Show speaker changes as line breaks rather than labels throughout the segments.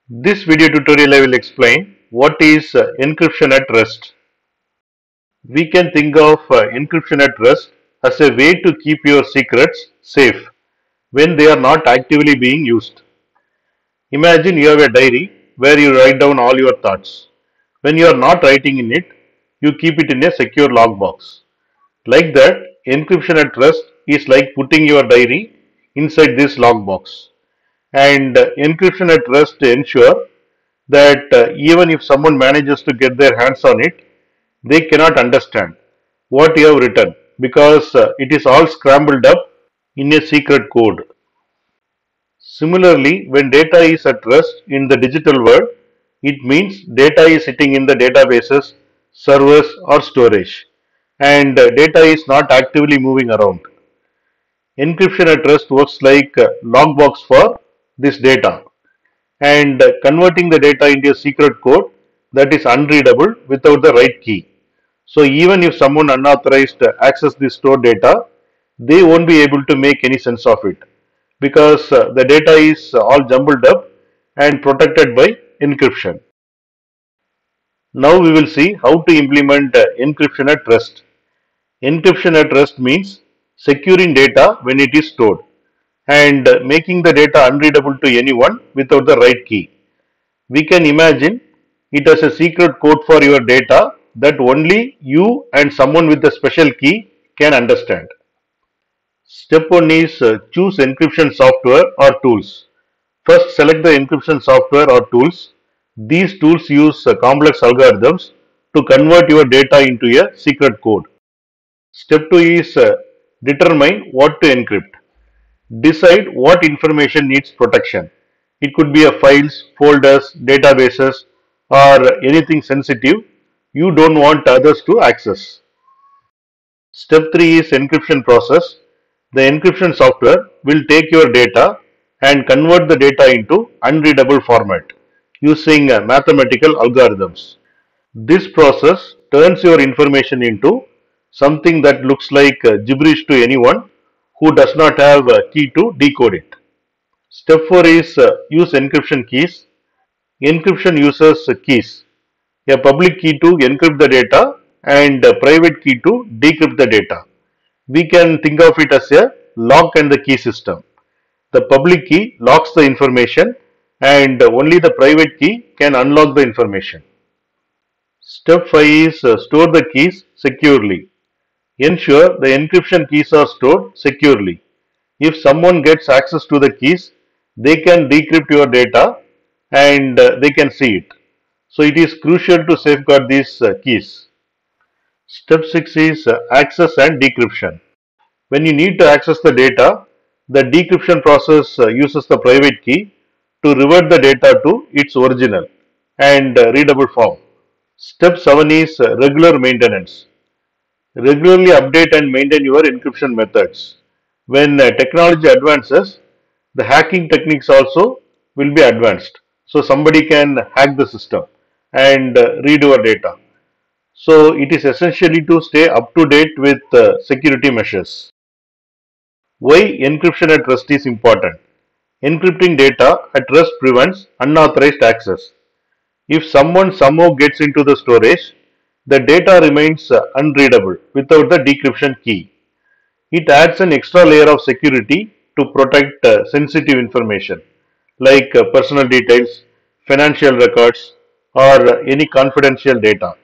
This video tutorial I will explain what is encryption at rest. We can think of encryption at rest as a way to keep your secrets safe when they are not actively being used. Imagine you have a diary where you write down all your thoughts. When you are not writing in it, you keep it in a secure lockbox. Like that, encryption at rest is like putting your diary inside this lockbox. And encryption at rest ensure that even if someone manages to get their hands on it, they cannot understand what you have written because it is all scrambled up in a secret code. Similarly, when data is at rest in the digital world, it means data is sitting in the databases, servers, or storage, and data is not actively moving around. Encryption at rest works like logbox for this data and converting the data into a secret code that is unreadable without the right key. So even if someone unauthorized access the stored data, they won't be able to make any sense of it because the data is all jumbled up and protected by encryption. Now we will see how to implement encryption at rest. Encryption at rest means securing data when it is stored and making the data unreadable to anyone without the right key. We can imagine it as a secret code for your data that only you and someone with a special key can understand. Step 1 is choose encryption software or tools. First, select the encryption software or tools. These tools use complex algorithms to convert your data into a secret code. Step 2 is determine what to encrypt. Decide what information needs protection. It could be a files, folders, databases, or anything sensitive you don't want others to access. Step 3 is encryption process. The encryption software will take your data and convert the data into unreadable format using mathematical algorithms. This process turns your information into something that looks like gibberish to anyone who does not have a key to decode it. Step 4 is use encryption keys. Encryption uses keys, a public key to encrypt the data and a private key to decrypt the data. We can think of it as a lock and the key system. The public key locks the information and only the private key can unlock the information. Step 5 is store the keys securely. Ensure the encryption keys are stored securely. If someone gets access to the keys, they can decrypt your data and they can see it. So it is crucial to safeguard these keys. Step 6 is access and decryption. When you need to access the data, the decryption process uses the private key to revert the data to its original and readable form. Step 7 is regular maintenance. Regularly update and maintain your encryption methods. When technology advances, the hacking techniques also will be advanced. So somebody can hack the system and read your data. So it is essentially to stay up to date with security measures. Why encryption at rest is important? Encrypting data at rest prevents unauthorized access. If someone somehow gets into the storage, the data remains unreadable without the decryption key. It adds an extra layer of security to protect sensitive information like personal details, financial records, or any confidential data.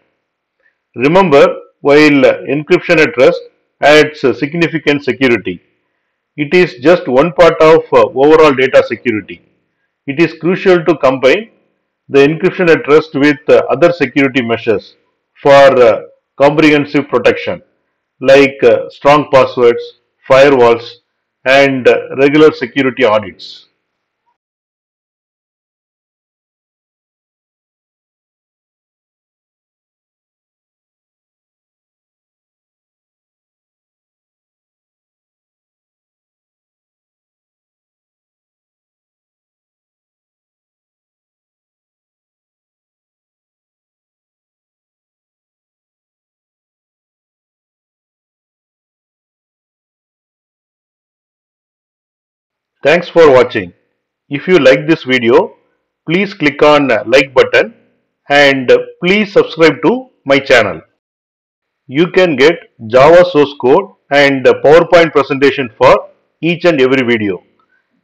Remember, while encryption at rest adds significant security, it is just one part of overall data security. It is crucial to combine the encryption at rest with other security measures for comprehensive protection like strong passwords, firewalls, and regular security audits. Thanks for watching. If you like this video, please click on like button and please subscribe to my channel. You can get Java source code and PowerPoint presentation for each and every video.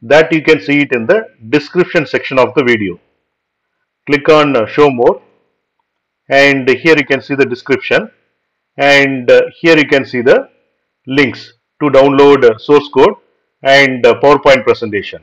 That you can see it in the description section of the video. Click on show more, and here you can see the description, and here you can see the links to download source code and PowerPoint presentation.